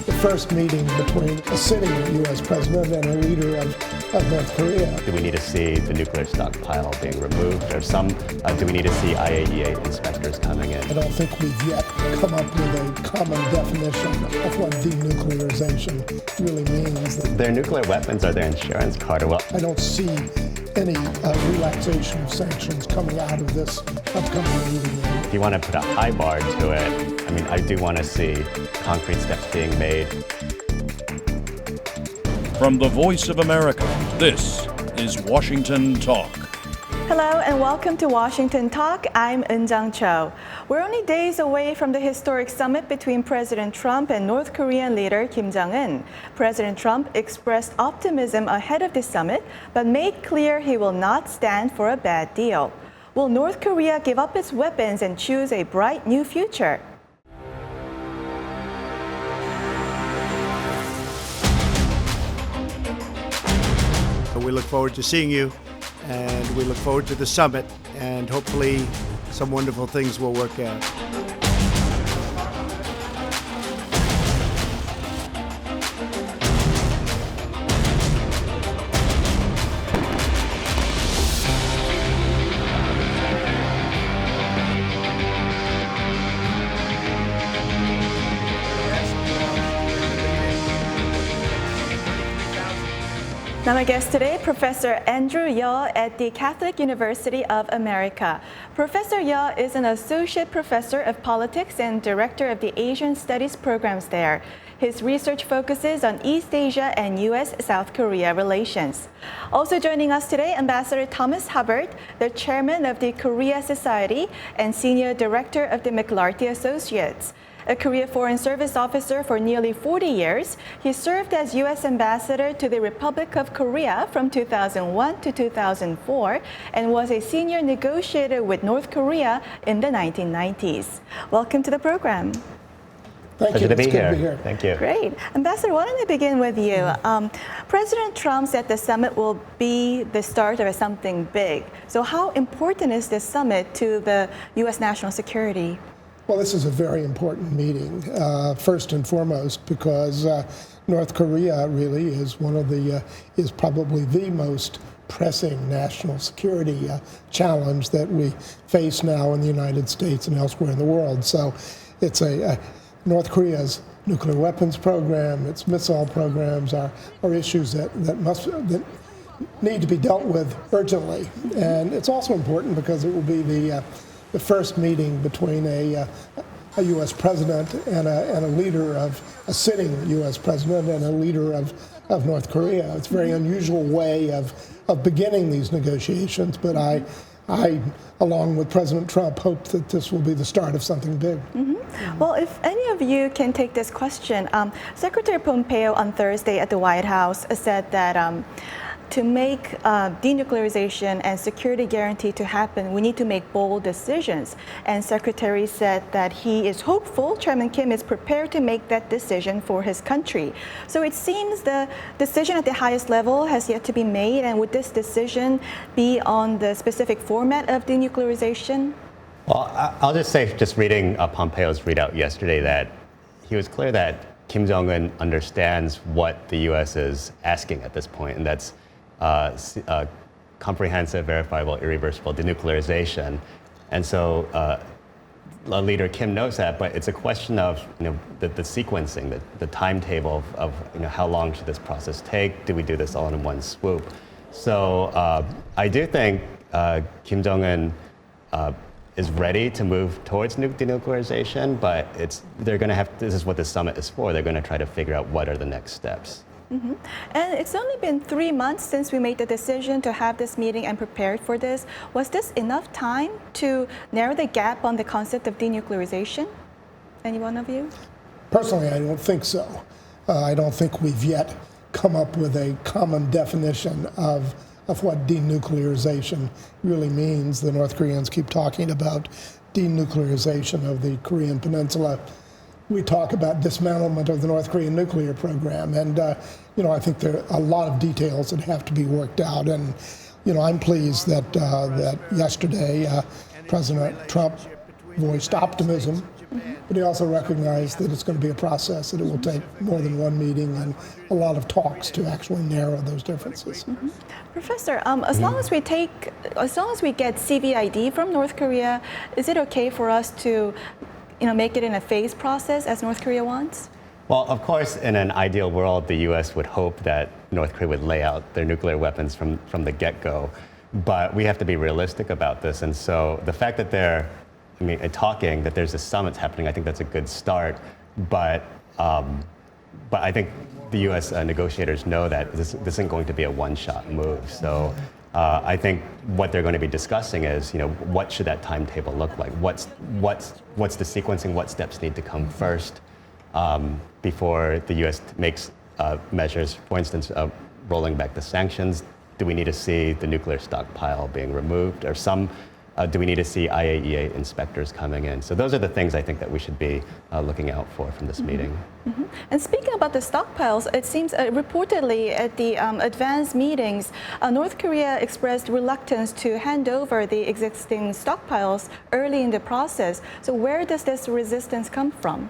the first meeting between a sitting U.S. president and a leader of North Korea. Do we need to see the nuclear stockpile being removed? Or do we need to see IAEA inspectors coming in? I don't think we've yet come up with a common definition of what denuclearization really means. Their nuclear weapons are their insurance card. Well, I don't see any relaxation of sanctions coming out of this upcoming meeting. if you want to put a high bar to it, I mean, I do want to see concrete steps being made. From the Voice of America, this is Washington Talk. Hello and welcome to Washington Talk. I'm Eun-Jang Cho. We're only days away from the historic summit between President Trump and North Korean leader Kim Jong-un. President Trump expressed optimism ahead of the summit, but made clear he will not stand for a bad deal. Will North Korea give up its weapons and choose a bright new future? We look forward to seeing you, and we look forward to the summit, and hopefully some wonderful things will work out. Now my guest today, Professor Andrew Yeo at the Catholic University of America. Professor Yeo is an Associate Professor of Politics and Director of the Asian Studies programs there. His research focuses on East Asia and U.S.-South Korea relations. Also joining us today, Ambassador Thomas Hubbard, the Chairman of the Korea Society and Senior Director of the McLarty Associates. A Korea Foreign Service officer for nearly 40 years, he served as U.S. Ambassador to the Republic of Korea from 2001 to 2004 and was a senior negotiator with North Korea in the 1990s. Welcome to the program. Thank you. Pleasure to be It's good to be here. here. Thank you. Great. Ambassador, why don't I begin with you? President Trump said the summit will be the start of something big. So how important is this summit to the U.S. national security? Well, this is a very important meeting, first and foremost, because North Korea really is is probably the most pressing national security challenge that we face now in the United States and elsewhere in the world. So it's North Korea's nuclear weapons program, its missile programs are issues that need to be dealt with urgently. And it's also important because it will be the first meeting between a U.S. president and a leader of a sitting U.S. president and a leader of North Korea. It's a very unusual way of beginning these negotiations, but I, along with President Trump, hope that this will be the start of something big. Mm-hmm. Well, if any of you can take this question, Secretary Pompeo on Thursday at the White House said that to make denuclearization and security guarantee to happen, we need to make bold decisions. And Secretary said that he is hopeful Chairman Kim is prepared to make that decision for his country. So it seems the decision at the highest level has yet to be made. And would this decision be on the specific format of denuclearization? Well, I'll just say, just reading Pompeo's readout yesterday, that he was clear that Kim Jong-un understands what the U.S. is asking at this point, and that's comprehensive, verifiable, irreversible denuclearization. And so leader Kim knows that, but it's a question of the sequencing, the timetable of how long should this process take? Do we do this all in one swoop? So I do think Kim Jong-un is ready to move towards denuclearization, but they're going to have, this is what the summit is for, they're going to try to figure out what are the next steps. Mm-hmm. And it's only been 3 months since we made the decision to have this meeting and prepared for this. Was this enough time to narrow the gap on the concept of denuclearization? Any one of you? Personally, I don't think so. I don't think we've yet come up with a common definition of what denuclearization really means. The North Koreans keep talking about denuclearization of the Korean Peninsula. We talk about dismantlement of the North Korean nuclear program, and I think there are a lot of details that have to be worked out. And I'm pleased that yesterday President Trump voiced optimism, but he also recognized that it's going to be a process, that it will take more than one meeting and a lot of talks to actually narrow those differences. Professor, as long as we get CVID from North Korea, is it okay for us to, make it in a phased process as North Korea wants? Well, of course, in an ideal world, the U.S. would hope that North Korea would lay out their nuclear weapons from the get-go. But we have to be realistic about this. And so the fact that they're talking, that there's a summit happening, I think that's a good start. But I think the U.S. Negotiators know that this isn't going to be a one-shot move. So I think what they're going to be discussing is, what should that timetable look like? What's the sequencing? What steps need to come first before the U.S. makes measures? For instance, rolling back the sanctions. Do we need to see the nuclear stockpile being removed, or do we need to see IAEA inspectors coming in? So those are the things I think that we should be looking out for from this meeting. And speaking about the stockpiles, it seems reportedly at the advanced meetings, North Korea expressed reluctance to hand over the existing stockpiles early in the process. So where does this resistance come from?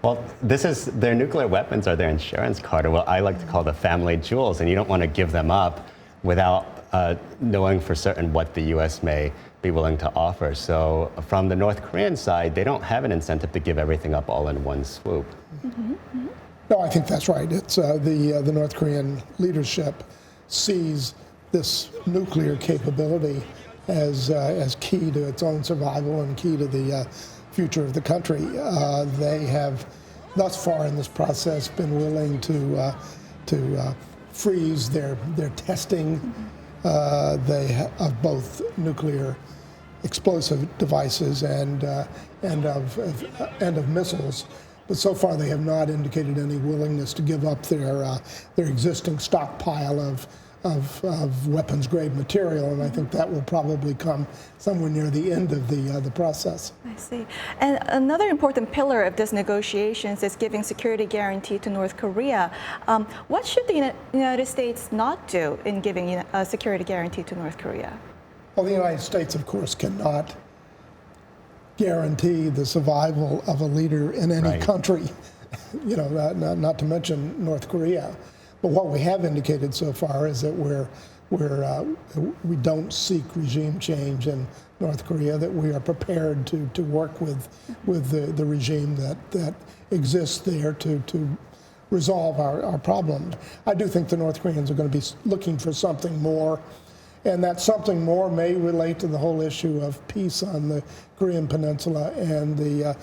Well, their nuclear weapons are their insurance card, or what I like to call the family jewels, and you don't want to give them up without knowing for certain what the U.S. may be willing to offer. So from the North Korean side, they don't have an incentive to give everything up all in one swoop. No, I think that's right. It's the North Korean leadership sees this nuclear capability as key to its own survival and key to the future of the country. They have thus far in this process been willing to freeze their testing of both nuclear explosive devices and of missiles. But so far they have not indicated any willingness to give up their existing stockpile of weapons-grade material, and I think that will probably come somewhere near the end of the process. I see. And another important pillar of these negotiations is giving security guarantee to North Korea. What should the United States not do in giving a security guarantee to North Korea? Well, the United States, of course, cannot guarantee the survival of a leader in any country, not to mention North Korea. But what we have indicated so far is that we don't seek regime change in North Korea, that we are prepared to work with the regime that exists there to resolve our problems. I do think the North Koreans are going to be looking for something more, and that something more may relate to the whole issue of peace on the Korean Peninsula and the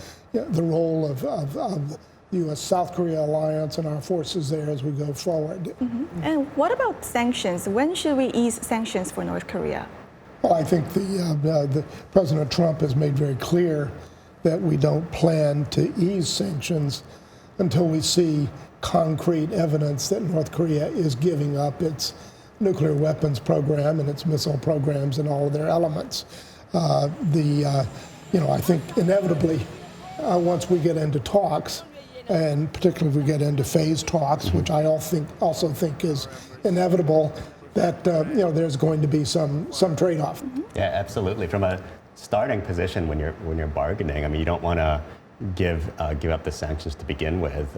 role of the U.S.-South Korea alliance and our forces there as we go forward. And what about sanctions? When should we ease sanctions for North Korea? Well, I think the President Trump has made very clear that we don't plan to ease sanctions until we see concrete evidence that North Korea is giving up its nuclear weapons program and its missile programs and all of their elements. I think inevitably, once we get into talks, and particularly if we get into phase talks, which I also think is inevitable, that there's going to be some trade-off. Yeah, absolutely. From a starting position when you're bargaining, you don't want to give up the sanctions to begin with,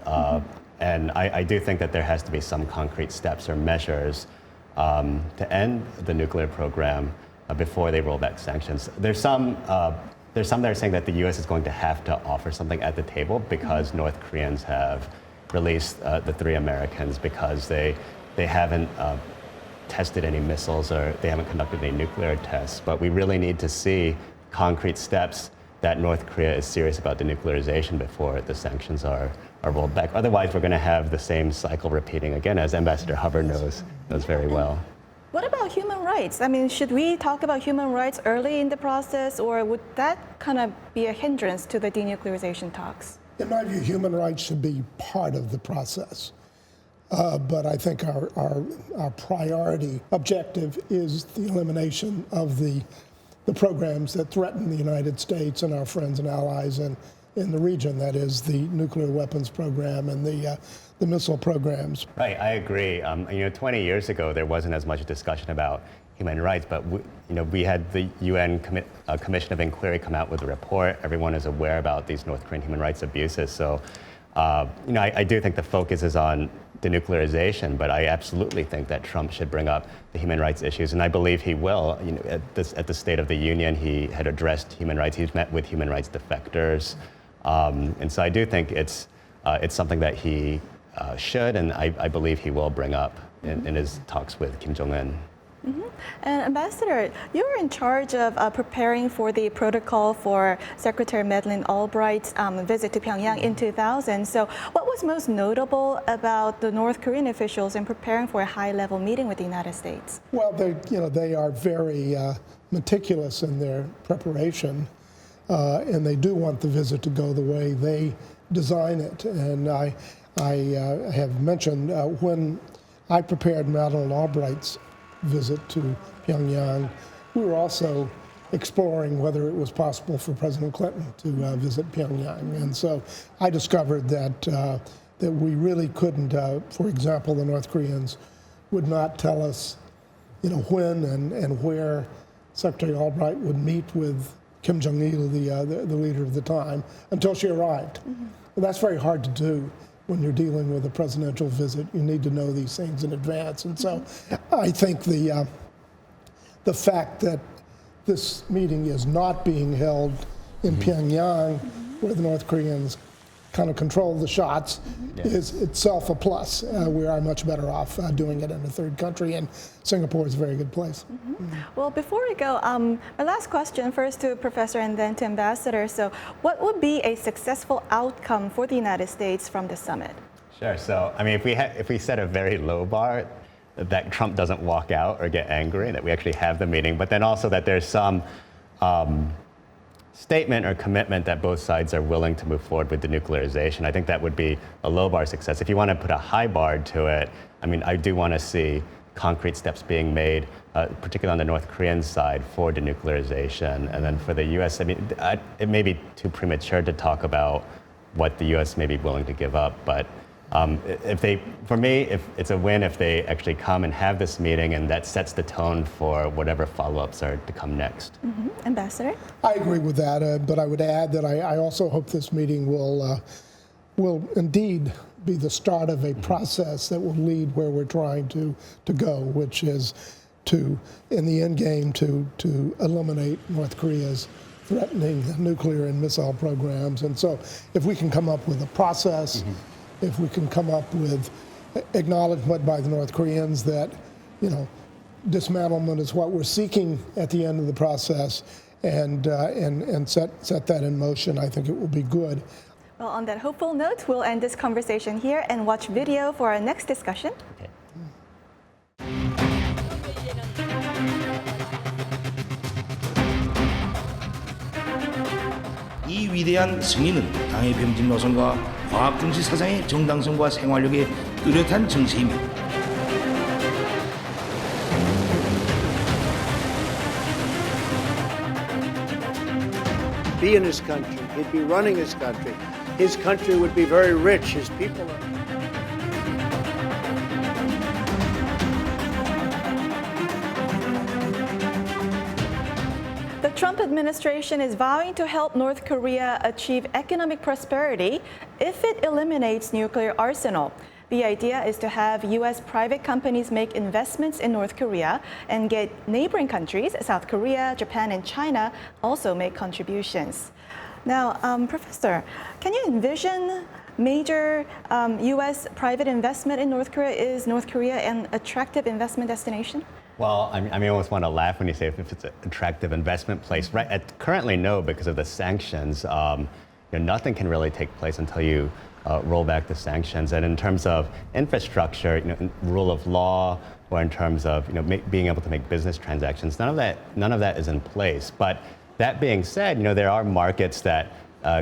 and I do think that there has to be some concrete steps or measures to end the nuclear program before they roll back sanctions. There's some that are saying that the U.S. is going to have to offer something at the table because North Koreans have released the 3 Americans because they haven't tested any missiles or they haven't conducted any nuclear tests. But we really need to see concrete steps that North Korea is serious about denuclearization before the sanctions are rolled back. Otherwise, we're going to have the same cycle repeating again, as Ambassador Hubbard knows very well. What about human rights? Should we talk about human rights early in the process, or would that kind of be a hindrance to the denuclearization talks? In my view, human rights should be part of the process. But I think our priority objective is the elimination of the programs that threaten the United States and our friends and allies in the region, that is the nuclear weapons program and the missile programs. Right, I agree. 20 years ago, there wasn't as much discussion about human rights, but we had the UN Commission of Inquiry come out with a report. Everyone is aware about these North Korean human rights abuses. So, I do think the focus is on denuclearization, but I absolutely think that Trump should bring up the human rights issues, and I believe he will. At the State of the Union, he had addressed human rights. He's met with human rights defectors, and so I do think it's something that he should, and I believe he will bring up in his talks with Kim Jong-un. And Ambassador, you were in charge of preparing for the protocol for Secretary Madeleine Albright's visit to Pyongyang in 2000. So what was most notable about the North Korean officials in preparing for a high-level meeting with the United States? Well, they are very meticulous in their preparation, and they do want the visit to go the way they design it. And I have mentioned when I prepared Madeleine Albright's visit to Pyongyang, we were also exploring whether it was possible for President Clinton to visit Pyongyang. And so I discovered that we really couldn't, for example, the North Koreans would not tell us, when and where Secretary Albright would meet with Kim Jong-il, the leader of the time, until she arrived. Mm-hmm. Well, that's very hard to do. When you're dealing with a presidential visit, you need to know these things in advance. And so I think the fact that this meeting is not being held in Pyongyang, where the North Koreans kind of control the shots, is itself a plus. We are much better off doing it in a third country, and Singapore is a very good place. Well, before we go, my last question, first to Professor and then to Ambassador. So what would be a successful outcome for the United States from the summit? Sure. So, if we set a very low bar, that Trump doesn't walk out or get angry, that we actually have the meeting, but then also that there's some statement or commitment that both sides are willing to move forward with denuclearization. I think that would be a low bar success. If you want to put a high bar to it, I do want to see concrete steps being made, particularly on the North Korean side, for denuclearization. And then for the U.S., it may be too premature to talk about what the U.S. may be willing to give up, but if it's a win if they actually come and have this meeting, and that sets the tone for whatever follow-ups are to come next. Ambassador? I agree with that, but I would add that I also hope this meeting will indeed be the start of a process that will lead where we're trying to go, which is in the end game, to eliminate North Korea's threatening nuclear and missile programs. And so if we can come up with a process, if we can come up with acknowledgement by the North Koreans that, dismantlement is what we're seeking at the end of the process, and set that in motion, I think it will be good. Well, on that hopeful note, we'll end this conversation here and watch video for our next discussion. Okay. 이 위대한 승리는 당의 병진 노선과 과학 중시 사상의 정당성과 생활력의 뚜렷한 정체입니다. Be in his country. He'd be running his country. His country would be very rich. His people are. The Trump administration is vowing to help North Korea achieve economic prosperity if it eliminates nuclear arsenal. The idea is to have U.S. private companies make investments in North Korea and get neighboring countries, South Korea, Japan, and China, also make contributions. Now, Professor, can you envision major U.S. private investment in North Korea? Is North Korea an attractive investment destination? Well, I almost want to laugh when you say if it's an attractive investment place. Right? Currently, no, because of the sanctions. Nothing can really take place until you roll back the sanctions. And in terms of infrastructure, rule of law, or in terms of being able to make business transactions, none of that is in place. But that being said, there are markets that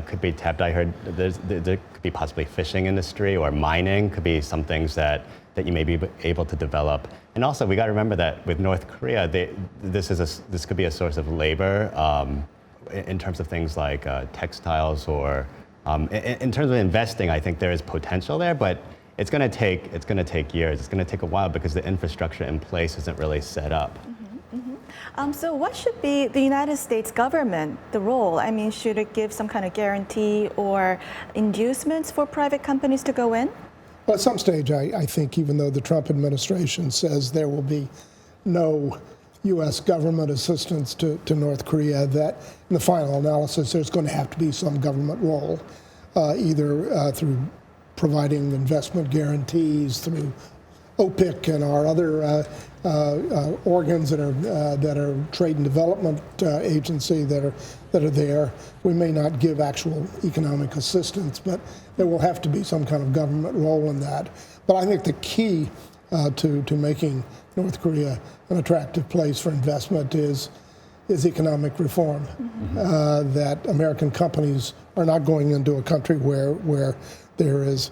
could be tapped. I heard there could be possibly fishing industry or mining could be some things that you may be able to develop. And also, we got to remember that with North Korea, this could be a source of labor in terms of things like textiles or in terms of investing. I think there is potential there, but it's going to take years. It's going to take a while because the infrastructure in place isn't really set up. So what should be the United States government, the role? I mean, should it give some kind of guarantee or inducements for private companies to go in? Well, at some stage, I think, even though the Trump administration says there will be no U.S. government assistance to North Korea, that in the final analysis, there's going to have to be some government role, either through providing investment guarantees, through OPIC and our other organs that are trade and development agency that are there. We may not give actual economic assistance, but there will have to be some kind of government role in that. But I think the key to making North Korea an attractive place for investment is economic reform. That American companies are not going into a country where there is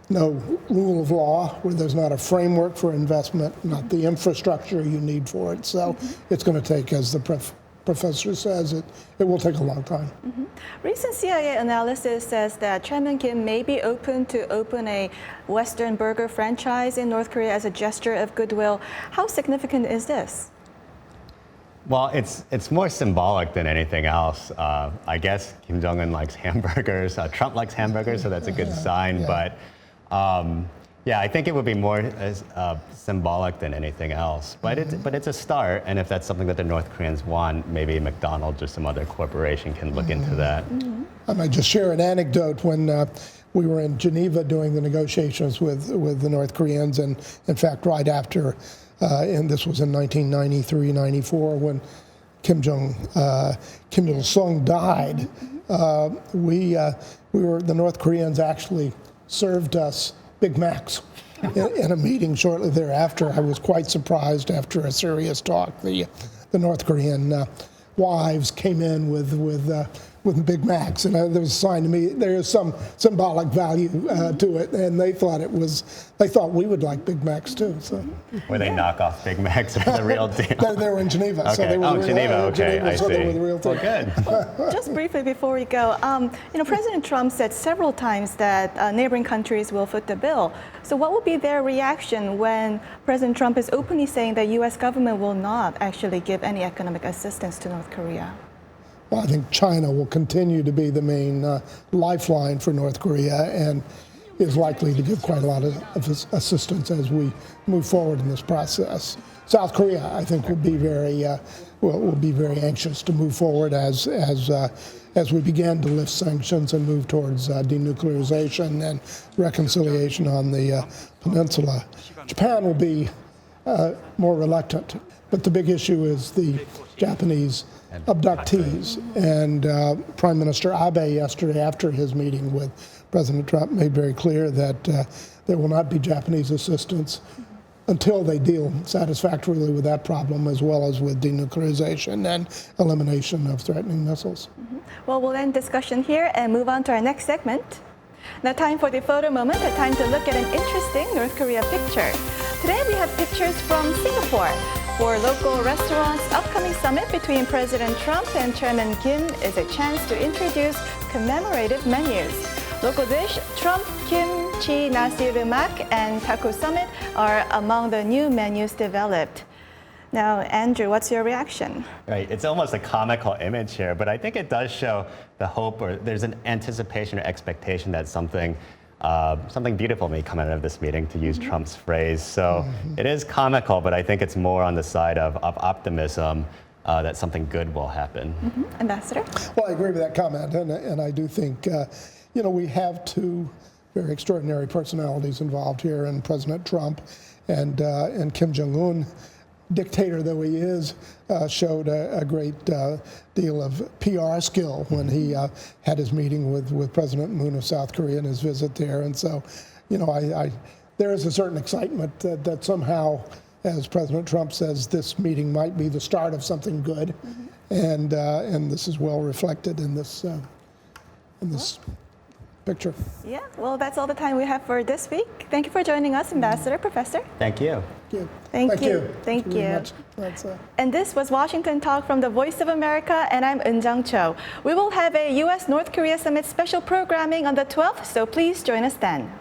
no rule of law, where there's not a framework for investment, not the infrastructure you need for it. So it's going to take, as the professor says, it will take a long time. Recent CIA analysis says that Chairman Kim may be open to open a Western burger franchise in North Korea as a gesture of goodwill. How significant is this? Well, it's more symbolic than anything else. I guess Kim Jong-un likes hamburgers. Trump likes hamburgers, so that's a good sign. Yeah. But yeah, I think it would be more symbolic than anything else. But it's a start, and if that's something that the North Koreans want, maybe McDonald's or some other corporation can look into that. I might just share an anecdote. When we were in Geneva doing the negotiations with the North Koreans, and in fact, right after, and this was in 1993-94, when Kim Il-sung died, the North Koreans actually served us Big Macs in a meeting shortly thereafter. I was quite surprised after a serious talk. The North Korean wives came in with Big Macs, and there was a sign to me there is some symbolic value to it, and they thought we would like Big Macs too. So Were they knockoff Big Macs or the real deal? they were in Geneva, Okay. so they were Geneva. Okay, I so see. they were the real thing. Well, good. Just briefly before we go, President Trump said several times that neighboring countries will foot the bill. So what will be their reaction when President Trump is openly saying that U.S. government will not actually give any economic assistance to North Korea? Well, I think China will continue to be the main lifeline for North Korea and is likely to give quite a lot of assistance as we move forward in this process. South Korea, I think, will be very anxious to move forward as we begin to lift sanctions and move towards denuclearization and reconciliation on the peninsula. Japan will be more reluctant, but the big issue is the Japanese abductees. And Prime Minister Abe yesterday, after his meeting with President Trump, made very clear that there will not be Japanese assistance until they deal satisfactorily with that problem, as well as with denuclearization and elimination of threatening missiles. Well, we'll end discussion here and move on to our next segment. Now, time for the photo moment, a time to look at an interesting North Korea picture. Today we have pictures from Singapore. For local restaurants, upcoming summit between President Trump and Chairman Kim is a chance to introduce commemorative menus. Local dish, Trump Kimchi Nasi Lemak and Taco Summit are among the new menus developed. Now, Andrew, what's your reaction? Right, it's almost a comical image here, but I think it does show the hope, or there's an anticipation or expectation that something beautiful may come out of this meeting, to use Trump's phrase. So it is comical, but I think it's more on the side of optimism that something good will happen. Ambassador? Well, I agree with that comment, and I do think, we have two very extraordinary personalities involved here, and President Trump and Kim Jong-un, dictator though he is, showed a great deal of PR skill when he had his meeting with President Moon of South Korea and his visit there. And so, there is a certain excitement that somehow, as President Trump says, this meeting might be the start of something good, and this is well reflected in this picture. Yeah, well, that's all the time we have for this week. Thank you for joining us, Ambassador, Professor. Thank you. Thank you. Thank you very much. And this was Washington Talk from the Voice of America, and I'm Eun-jung Cho. We will have a U.S.-North Korea Summit special programming on the 12th, so please join us then.